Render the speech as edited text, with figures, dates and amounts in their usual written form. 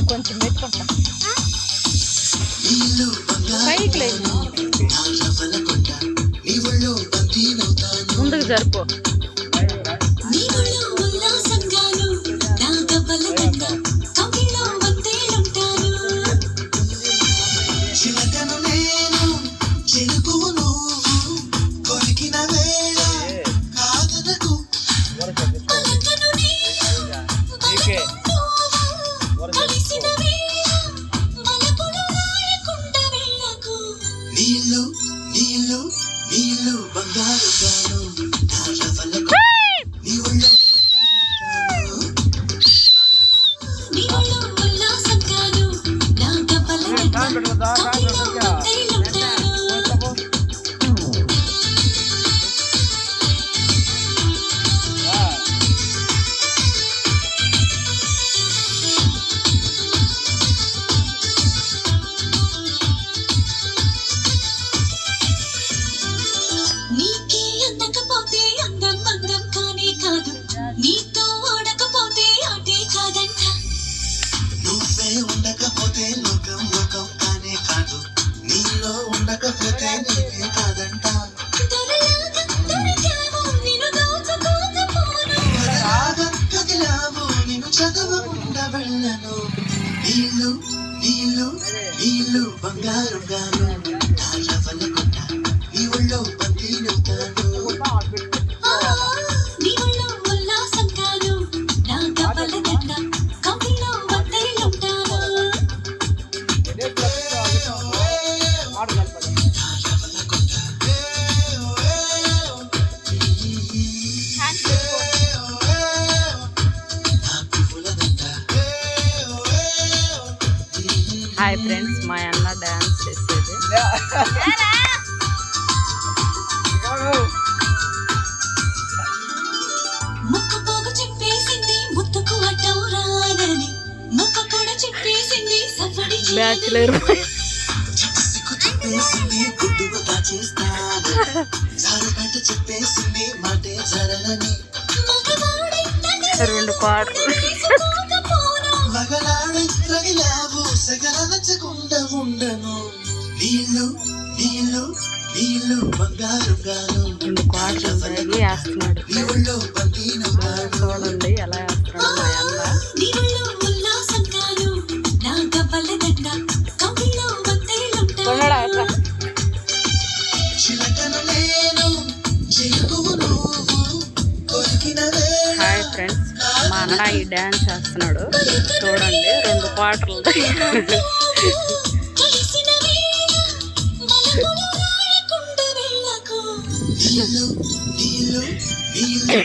కొంచెం పెట్టుకుంటా పైకి లేదు ముందుకు జరుపు ఉండకపోతే లోకం లోకం కానే కాదు నీలో ఉండకపోతే నీకే కాదంట కదిలావు నిన్ను చదవకుండా వెళ్ళను నీళ్ళు నీళ్ళు నీళ్ళు బంగారు గాను తాళవల కొట్ట నీ ఒళ్ళో బందీ నవ్వుతాను హాయ్ ఫ్రెండ్స్, మా అన్న డాన్స్ చేసేది. బ్యాచులర్ రెండు పాటలు రెండు పాటలు వేస్తున్నాడు. చూడండి ఎలా వేస్తున్నాడు మా అన్న. హాయ్ ఫ్రెండ్స్, మా అన్న ఈ డ్యాన్స్ చేస్తున్నాడు చూడండి. రెండు పాటలు నీళ్ళు నీళ్ళు నీళ్ళు